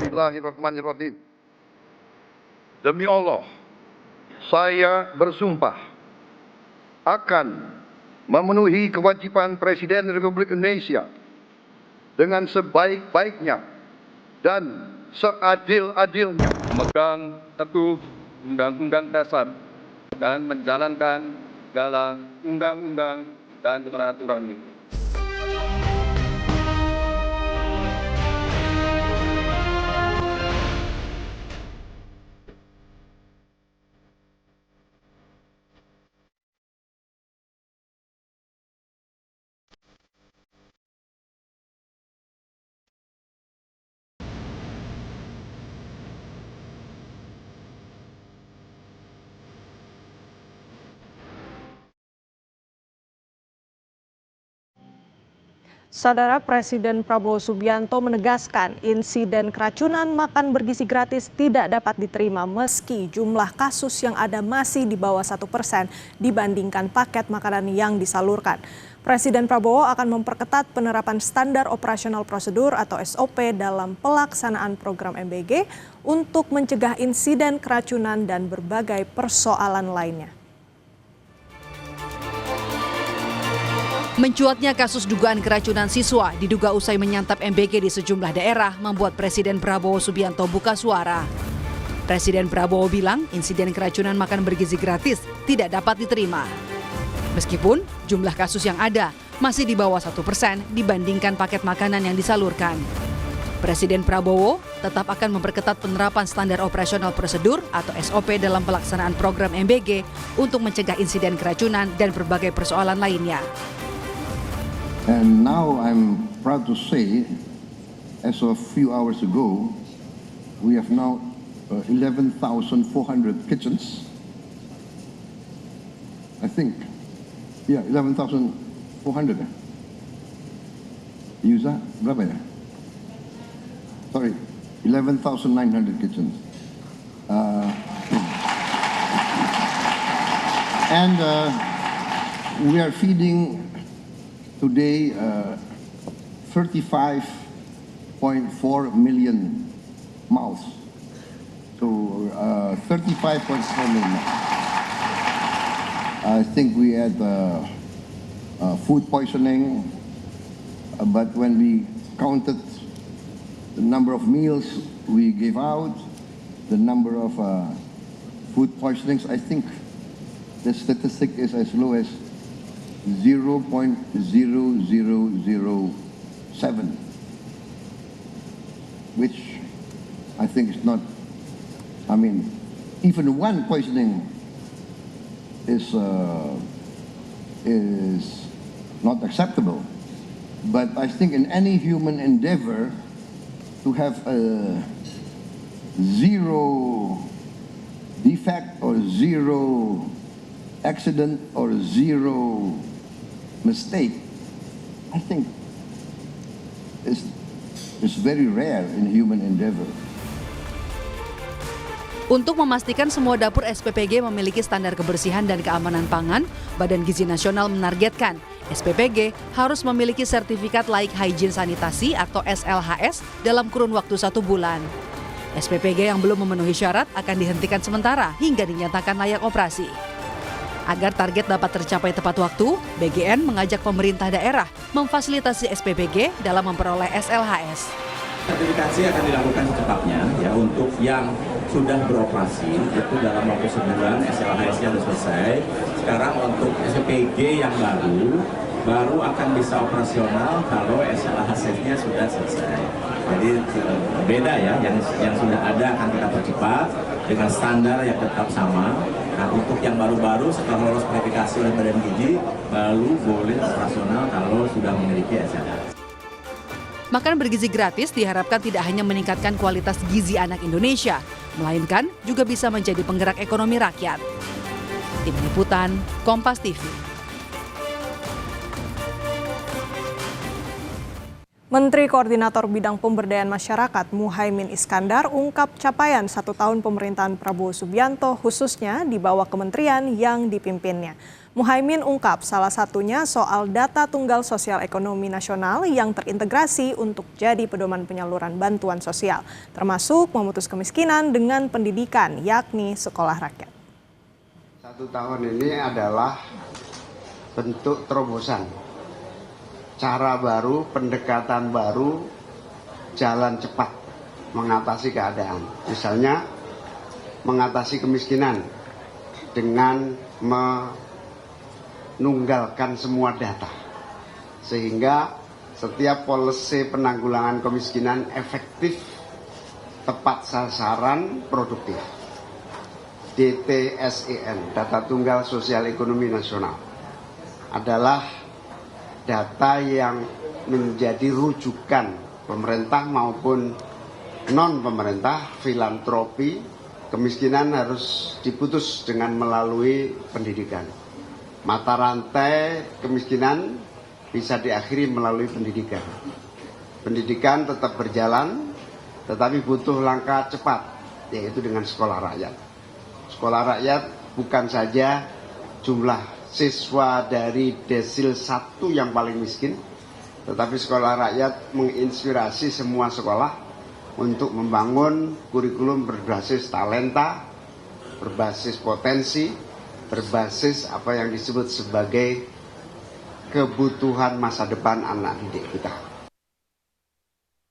Bismillahirrahmanirrahim. Demi Allah, saya bersumpah akan memenuhi kewajiban Presiden Republik Indonesia dengan sebaik-baiknya dan seadil-adilnya, memegang teguh Undang-Undang Dasar dan menjalankan segala undang-undang dan peraturan itu. Saudara Presiden Prabowo Subianto menegaskan insiden keracunan makan bergizi gratis tidak dapat diterima meski jumlah kasus yang ada masih di bawah 1% dibandingkan paket makanan yang disalurkan. Presiden Prabowo akan memperketat penerapan standar operasional prosedur atau SOP dalam pelaksanaan program MBG untuk mencegah insiden keracunan dan berbagai persoalan lainnya. Mencuatnya kasus dugaan keracunan siswa diduga usai menyantap MBG di sejumlah daerah membuat Presiden Prabowo Subianto buka suara. Presiden Prabowo bilang insiden keracunan makan bergizi gratis tidak dapat diterima. Meskipun jumlah kasus yang ada masih di bawah 1% dibandingkan paket makanan yang disalurkan. Presiden Prabowo tetap akan memperketat penerapan standar operasional prosedur atau SOP dalam pelaksanaan program MBG untuk mencegah insiden keracunan dan berbagai persoalan lainnya. And now I'm proud to say, as of a few hours ago, we have now 11,400 kitchens. I think, yeah, 11,400. Yusa, berapa ya? Sorry, 11,900 kitchens. And we are feeding today, 35.4 million mouths. So 35.4 million. I think we had food poisoning, but when we counted the number of meals we gave out, the number of food poisonings, I think the statistic is as low as 0.0007, which I think is not, I mean, even one poisoning is not acceptable. But I think in any human endeavor to have a zero defect or zero accident or zero mistake, I think is very rare in human endeavor. Untuk memastikan semua dapur SPPG memiliki standar kebersihan dan keamanan pangan, Badan Gizi Nasional menargetkan SPPG harus memiliki sertifikat layak hygiene sanitasi atau SLHS dalam kurun waktu 1 bulan. SPPG yang belum memenuhi syarat akan dihentikan sementara hingga dinyatakan layak operasi. Agar target dapat tercapai tepat waktu, BGN mengajak pemerintah daerah memfasilitasi SPPG dalam memperoleh SLHS. Sertifikasi akan dilakukan secepatnya ya untuk yang sudah beroperasi itu dalam waktu sebulan SLHS-nya sudah selesai. Sekarang untuk SPPG yang baru akan bisa operasional kalau SLHS-nya sudah selesai. Jadi beda ya, yang sudah ada akan kita percepat dengan standar yang tetap sama. Nah, untuk yang baru-baru setelah lolos verifikasi oleh Badan Gizi baru boleh operasional kalau sudah memiliki SLHS. Makan bergizi gratis diharapkan tidak hanya meningkatkan kualitas gizi anak Indonesia, melainkan juga bisa menjadi penggerak ekonomi rakyat. Tim Liputan, Kompas TV. Menteri Koordinator Bidang Pemberdayaan Masyarakat Muhaimin Iskandar ungkap capaian 1 tahun pemerintahan Prabowo Subianto khususnya di bawah kementerian yang dipimpinnya. Muhaimin ungkap salah satunya soal data tunggal sosial ekonomi nasional yang terintegrasi untuk jadi pedoman penyaluran bantuan sosial, termasuk memutus kemiskinan dengan pendidikan, yakni sekolah rakyat. 1 tahun ini adalah bentuk terobosan, cara baru, pendekatan baru, jalan cepat mengatasi keadaan. Misalnya mengatasi kemiskinan dengan menunggalkan semua data, sehingga setiap polisi penanggulangan kemiskinan efektif, tepat sasaran, produktif. DTSEN, Data Tunggal Sosial Ekonomi Nasional, adalah data yang menjadi rujukan pemerintah maupun non-pemerintah, filantropi. Kemiskinan harus diputus dengan melalui pendidikan. Mata rantai kemiskinan bisa diakhiri melalui pendidikan. Pendidikan tetap berjalan, tetapi butuh langkah cepat, yaitu dengan sekolah rakyat. Sekolah rakyat bukan saja jumlah siswa dari desil 1 yang paling miskin, tetapi sekolah rakyat menginspirasi semua sekolah untuk membangun kurikulum berbasis talenta, berbasis potensi, berbasis apa yang disebut sebagai kebutuhan masa depan anak didik kita.